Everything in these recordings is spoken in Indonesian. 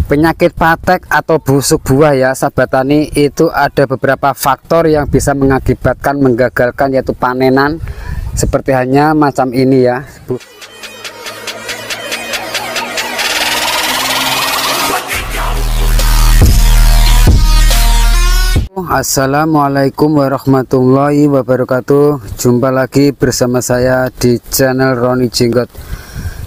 Penyakit patek atau busuk buah ya sahabat tani, itu ada beberapa faktor yang bisa mengakibatkan menggagalkan yaitu panenan, seperti halnya macam ini ya. Assalamualaikum warahmatullahi wabarakatuh. Jumpa lagi bersama saya di channel Roni Jenggot.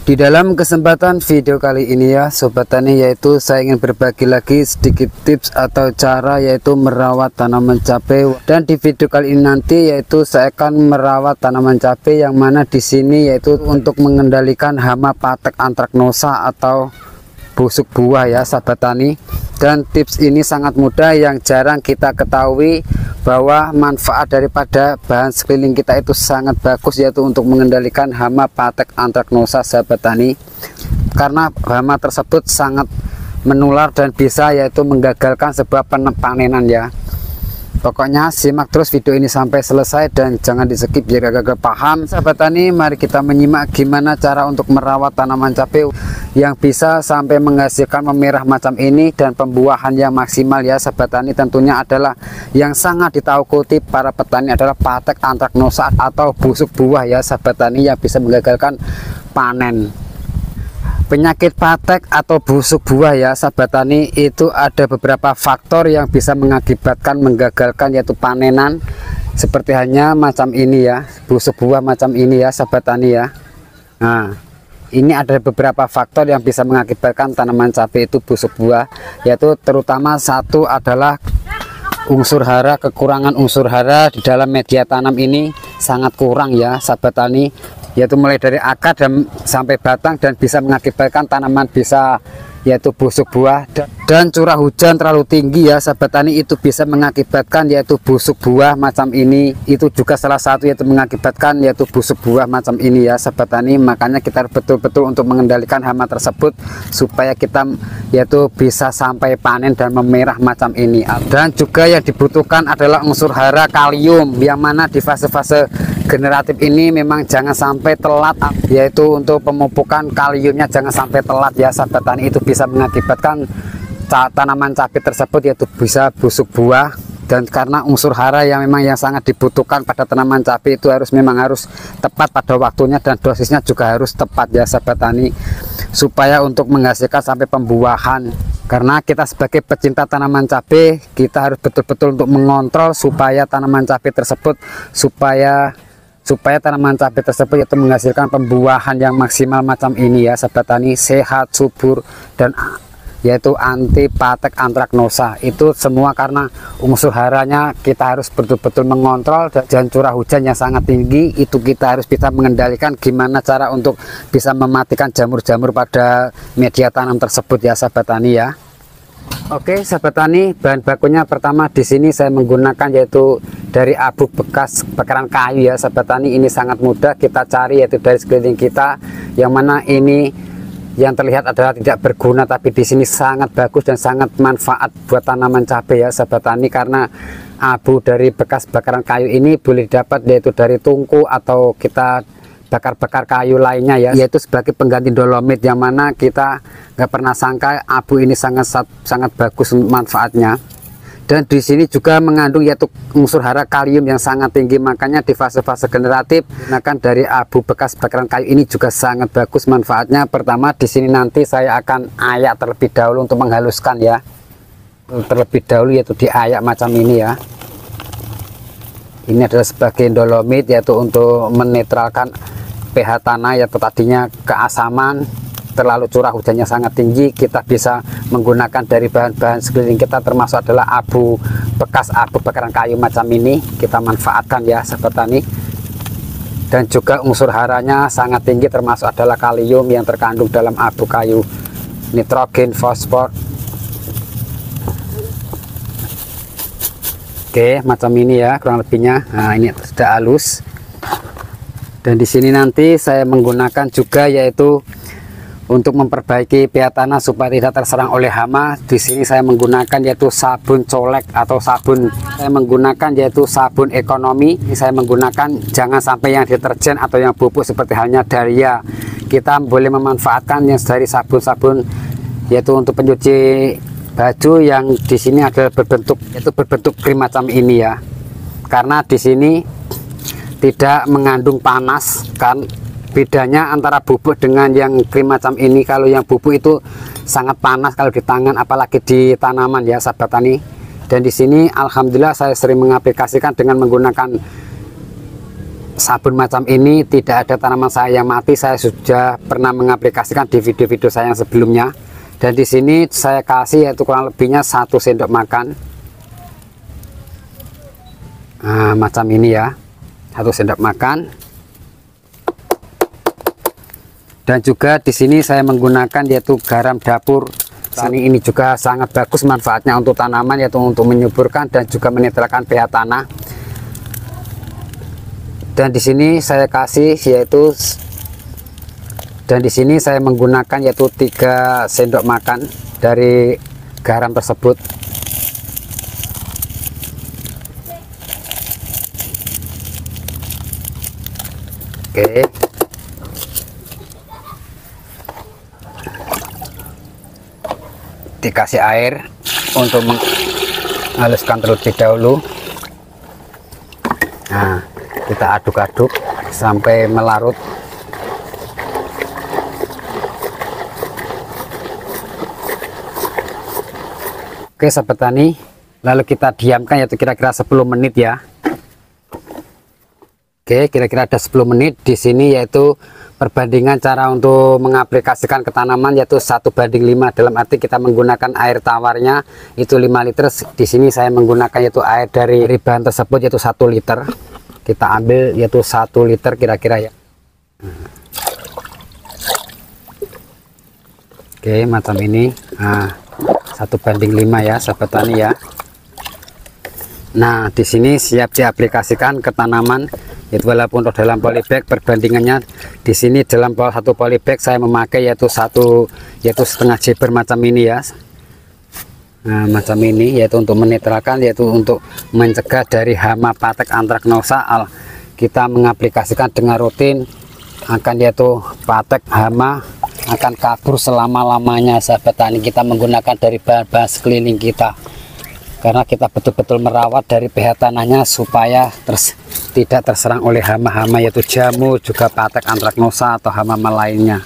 Di dalam kesempatan video kali ini ya sobat tani, yaitu saya ingin berbagi lagi sedikit tips atau cara yaitu merawat tanaman cabai. Dan di video kali ini nanti yaitu saya akan merawat tanaman cabai yang mana di sini yaitu untuk mengendalikan hama patek antraknosa atau busuk buah ya sahabat tani. Dan tips ini sangat mudah yang jarang kita ketahui, bahwa manfaat daripada bahan sekeliling kita itu sangat bagus, yaitu untuk mengendalikan hama patek antraknosa sahabat tani. Karena hama tersebut sangat menular dan bisa yaitu menggagalkan sebuah panenan ya. Pokoknya simak terus video ini sampai selesai dan jangan di skip biar gagal paham sahabat tani. Mari kita menyimak gimana cara untuk merawat tanaman cabai yang bisa sampai menghasilkan memerah macam ini dan pembuahan yang maksimal ya sahabat tani. Tentunya adalah yang sangat ditakuti para petani adalah patek antraknosa atau busuk buah ya sahabat tani, yang bisa menggagalkan panen. Penyakit patek atau busuk buah ya sahabat tani, itu ada beberapa faktor yang bisa mengakibatkan menggagalkan yaitu panenan, seperti halnya macam ini ya, busuk buah macam ini ya sahabat tani ya. Nah, ini ada beberapa faktor yang bisa mengakibatkan tanaman cabai itu busuk buah, yaitu terutama satu adalah unsur hara. Kekurangan unsur hara di dalam media tanam ini sangat kurang ya sahabat tani, yaitu mulai dari akar dan sampai batang, dan bisa mengakibatkan tanaman bisa yaitu busuk buah. Dan curah hujan terlalu tinggi ya sahabat tani, itu bisa mengakibatkan yaitu busuk buah macam ini. Itu juga salah satu yaitu mengakibatkan yaitu busuk buah macam ini ya sahabat tani. Makanya kita betul-betul untuk mengendalikan hama tersebut supaya kita yaitu bisa sampai panen dan memerah macam ini. Dan juga yang dibutuhkan adalah unsur hara kalium, yang mana di fase-fase generatif ini memang jangan sampai telat, yaitu untuk pemupukan kaliumnya jangan sampai telat ya sahabat tani. Itu bisa mengakibatkan tanaman cabai tersebut yaitu bisa busuk buah. Dan karena unsur hara yang memang yang sangat dibutuhkan pada tanaman cabai itu memang harus tepat pada waktunya, dan dosisnya juga harus tepat ya sahabat tani, supaya untuk menghasilkan sampai pembuahan. Karena kita sebagai pecinta tanaman cabai, kita harus betul-betul untuk mengontrol supaya tanaman cabai tersebut supaya tanaman cabai tersebut itu menghasilkan pembuahan yang maksimal macam ini ya sahabat tani, sehat, subur, dan yaitu anti patek antraknosa. Itu semua karena unsur haranya kita harus betul-betul mengontrol, dan curah hujan yang sangat tinggi itu kita harus bisa mengendalikan gimana cara untuk bisa mematikan jamur-jamur pada media tanam tersebut ya sahabat tani ya. Oke sahabat tani, bahan bakunya pertama di sini saya menggunakan yaitu dari abu bekas bakaran kayu ya sahabat tani. Ini sangat mudah kita cari yaitu dari sekeliling kita, yang mana ini yang terlihat adalah tidak berguna, tapi di sini sangat bagus dan sangat manfaat buat tanaman cabai ya sahabat tani. Karena abu dari bekas bakaran kayu ini boleh didapat yaitu dari tungku atau kita bakar-bakar kayu lainnya ya, yaitu sebagai pengganti dolomit, yang mana kita nggak pernah sangka abu ini sangat bagus manfaatnya. Dan di sini juga mengandung yaitu unsur hara kalium yang sangat tinggi, makanya di fase-fase generatif gunakan dari abu bekas bakaran kayu ini juga sangat bagus manfaatnya. Pertama di sini nanti saya akan ayak terlebih dahulu untuk menghaluskan ya, terlebih dahulu yaitu diayak macam ini ya. Ini adalah sebagai dolomit, yaitu untuk menetralkan pH tanah yaitu tadinya keasaman, terlalu curah hujannya sangat tinggi. Kita bisa menggunakan dari bahan-bahan sekeliling kita, termasuk adalah abu bekas abu bakaran kayu macam ini, kita manfaatkan ya sahabat tani. Dan juga unsur haranya sangat tinggi, termasuk adalah kalium yang terkandung dalam abu kayu, nitrogen, fosfor. Oke, macam ini ya kurang lebihnya. Nah, ini sudah halus. Dan di sini nanti saya menggunakan juga yaitu untuk memperbaiki pH tanah supaya tidak terserang oleh hama. Di sini saya menggunakan yaitu sabun colek atau sabun, saya menggunakan yaitu sabun ekonomi. Ini saya menggunakan jangan sampai yang deterjen atau yang bubuk seperti halnya Daria. Kita boleh memanfaatkan yang dari sabun-sabun yaitu untuk pencuci baju yang di sini adalah berbentuk krim macam ini ya. Karena di sini tidak mengandung panas kan. Bedanya antara bubuk dengan yang krim macam ini, kalau yang bubuk itu sangat panas kalau di tangan apalagi di tanaman ya sahabat tani. Dan di sini alhamdulillah saya sering mengaplikasikan dengan menggunakan sabun macam ini, tidak ada tanaman saya yang mati. Saya sudah pernah mengaplikasikan di video-video saya yang sebelumnya. Dan di sini saya kasih yaitu kurang lebihnya 1 sendok makan. Nah, macam ini ya, 1 sendok makan. Dan juga di sini saya menggunakan yaitu garam dapur. Ini juga sangat bagus manfaatnya untuk tanaman, yaitu untuk menyuburkan dan juga menetralkan pH tanah. Dan di sini saya kasih yaitu, dan di sini saya menggunakan yaitu 3 sendok makan dari garam tersebut. Oke. Dikasih air untuk menghaluskan terlebih dahulu. Nah, kita aduk-aduk sampai melarut. Oke sahabat tani, lalu kita diamkan yaitu kira-kira 10 menit ya. Oke, kira-kira ada 10 menit. Di sini yaitu perbandingan cara untuk mengaplikasikan ke tanaman yaitu 1:5, dalam arti kita menggunakan air tawarnya itu 5 liter. Di sini saya menggunakan yaitu air dari bahan tersebut yaitu 1 liter. Kita ambil yaitu 1 liter kira-kira ya. Oke, macam ini. Nah, 1:5 ya sahabat tani ya. Nah, di sini siap diaplikasikan ke tanaman. Itu walaupun dalam polybag, perbandingannya di sini dalam 1 polybag saya memakai yaitu setengah jeber macam ini ya. Nah, macam ini yaitu untuk menetralkan, yaitu untuk mencegah dari hama patek antraknosa. Kita mengaplikasikan dengan rutin akan yaitu patek hama akan kabur selama-lamanya sahabat tani. Kita menggunakan dari bahan-bahan sekeliling kita, karena kita betul-betul merawat dari pH tanahnya supaya tidak terserang oleh hama-hama yaitu jamur, juga patek antraknosa atau hama lainnya.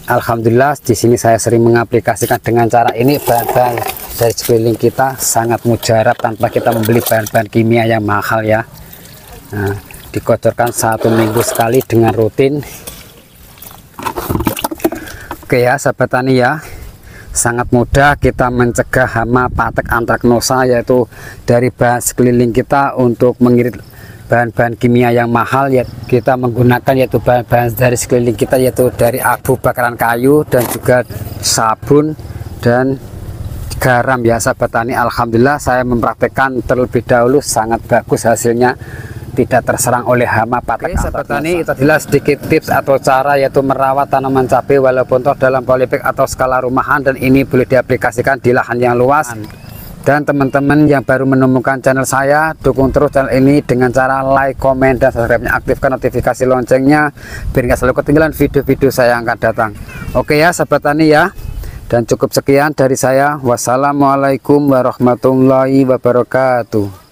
Alhamdulillah di sini saya sering mengaplikasikan dengan cara ini. Bahan-bahan dari sekeliling kita sangat mujarab tanpa kita membeli bahan-bahan kimia yang mahal ya. Nah, dikocorkan 1 minggu sekali dengan rutin. Oke ya sahabat tani ya, sangat mudah kita mencegah hama patek antraknosa yaitu dari bahan sekeliling kita. Untuk mengirit bahan-bahan kimia yang mahal ya, kita menggunakan yaitu bahan-bahan dari sekeliling kita, yaitu dari abu bakaran kayu dan juga sabun dan garam ya sahabat tani. Alhamdulillah saya mempraktekkan terlebih dahulu, sangat bagus hasilnya, tidak terserang oleh hama patek. Oke sahabat tani, itu adalah sedikit tips atau cara yaitu merawat tanaman cabai walaupun toh dalam polybag atau skala rumahan, dan ini boleh diaplikasikan di lahan yang luas. Dan teman-teman yang baru menemukan channel saya, dukung terus channel ini dengan cara like, komen, dan subscribe-nya, aktifkan notifikasi loncengnya biar nggak selalu ketinggalan video-video saya yang akan datang. Oke ya sahabat tani ya, dan cukup sekian dari saya. Wassalamualaikum warahmatullahi wabarakatuh.